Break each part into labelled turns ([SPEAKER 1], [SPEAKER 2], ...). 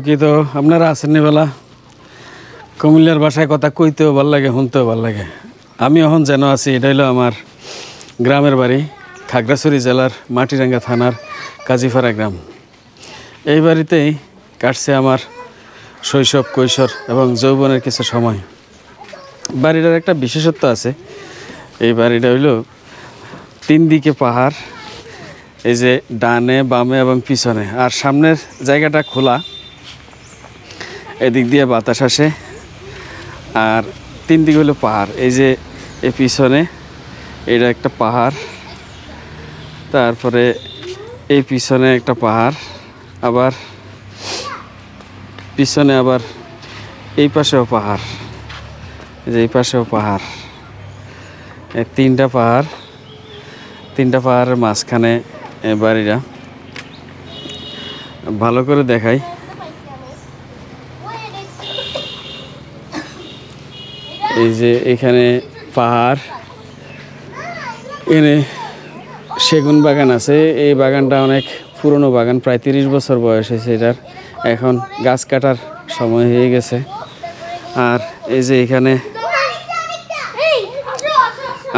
[SPEAKER 1] কিন্তু আপনারা আসেননি বেলা কুমিল্লার ভাষায় কথা কইতেও ভাল লাগে, শুনতেও ভাল লাগে। আমি এখন যেন আছি, এটা হলো আমার গ্রামের বাড়ি, খাগড়াছড়ি জেলার মাটিরাঙ্গা থানার কাজীপাড়া গ্রাম। এই বাড়িতেই কাটছে আমার শৈশব, কৈশোর এবং যৌবনের কিছু সময়। বাড়িটার একটা বিশেষত্ব আছে। এই বাড়িটা হইল 3 দিকে পাহাড়, এই যে ডানে বামে এবং পিছনে, আর সামনের জায়গাটা খোলা, এদিক দিয়ে বাতাস আসে। আর 3 দিকে হলো পাহাড়। এই যে এই পিছনে এটা একটা পাহাড়, তারপরে এই পিছনে একটা পাহাড়, আবার পিছনে আবার এই পাশেও পাহাড়, এই যে এই পাশেও পাহাড়। এই 3টা পাহাড়, 3টা পাহাড়ের মাঝখানে বাড়িটা। ভালো করে দেখাই, এই যে এখানে পাহাড়, এনে সেগুন বাগান আছে। এই বাগানটা অনেক পুরনো বাগান, প্রায় 30 বছর বয়স হয়েছে এটার। এখন গাছ কাটার সময় হয়ে গেছে। আর এই যে এখানে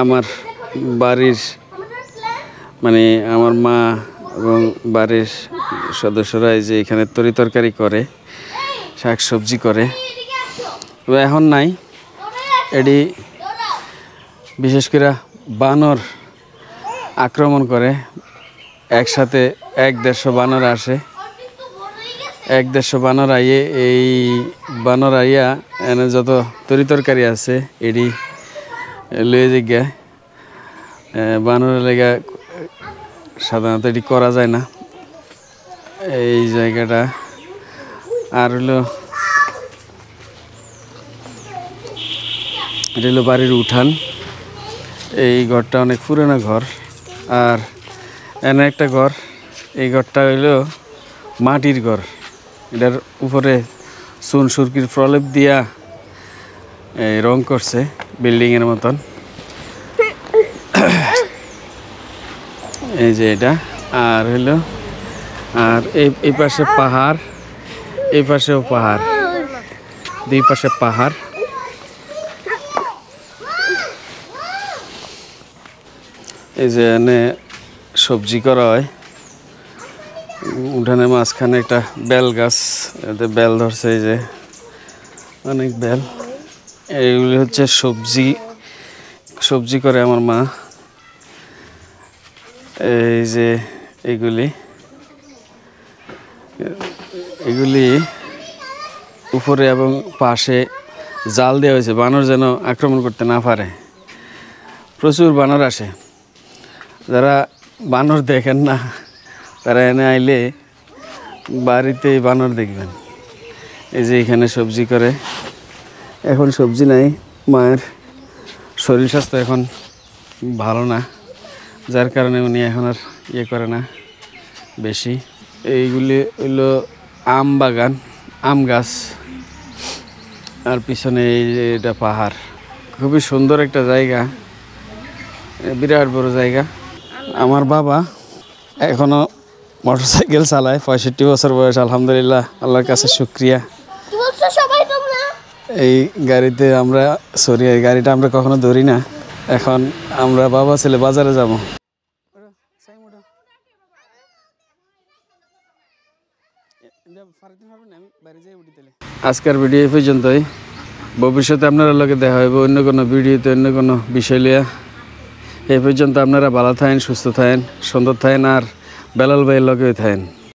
[SPEAKER 1] আমার বাড়ির মানে আমার মা এবং বাড়ির সদস্যরা এই যে এখানে তরিতরকারি করে, শাক সবজি করে। তবে এখন নাই, এটি বিশেষ করে বানর আক্রমণ করে। একসাথে 1-150 বানর আসে। 1-150 বানর আইয়ে এই বানর আইয়া এনে যত তরিতরকারি আছে এটি লয়ে জিজ্ঞায়। বানরের লেগা সাধারণত এটি করা যায় না এই জায়গাটা। আর হলো এটা হলো বাড়ির উঠান। এই ঘরটা অনেক পুরনো ঘর। আর এনে একটা ঘর, এই ঘরটা হইলো মাটির ঘর। এটার উপরে চুন সুরকির প্রলেপ দিয়া এই রং করছে বিল্ডিংয়ের মতন। এই যে এটা। আর হইলো আর এই পাশে পাহাড়, এই পাশেও পাহাড়, 2 পাশে পাহাড়। এই যে এনে সবজি করা হয়। উঠানের মাঝখানে একটা বেল গাছ, এতে বেল ধরছে, এই যে অনেক বেল। এইগুলি হচ্ছে সবজি করে আমার মা। এই যে এগুলি উপরে এবং পাশে জাল দেওয়া হয়েছে, বানর যেন আক্রমণ করতে না পারে। প্রচুর বানর আসে। যারা বানর দেখেন না তারা এনে আইলে বাড়িতেই বানর দেখবেন। এই যে এখানে সবজি করে। এখন সবজি নাই, মায়ের শরীর স্বাস্থ্য এখন ভালো না, যার কারণে উনি এখন আর করে না বেশি। এইগুলি হইলো আম বাগান, আম গাছ। আর পিছনে এই যে এটা পাহাড়। খুবই সুন্দর একটা জায়গা, বিরাট বড় জায়গা। আমার বাবা এখনো মোটরসাইকেল চালায়, 65 বছর বয়স। আলহামদুলিল্লাহ, আল্লাহর কাছে শুকরিয়া। এই গাড়িতে আমরা এই গাড়িটা আমরা কখনো ধরি না। এখন আমরা বাবা ছেলে বাজারে যাব। আজকের ভিডিও এই পর্যন্তই। ভবিষ্যতে আপনারা লগে দেখা হইব অন্য কোনো ভিডিওতে, অন্য কোনো বিষয় লিয়া। এই পর্যন্ত আপনারা ভালো থাকেন, সুস্থ থাকেন, সুন্দর থাকেন, আর বেলাল ভাইয়ের লগে থাকেন।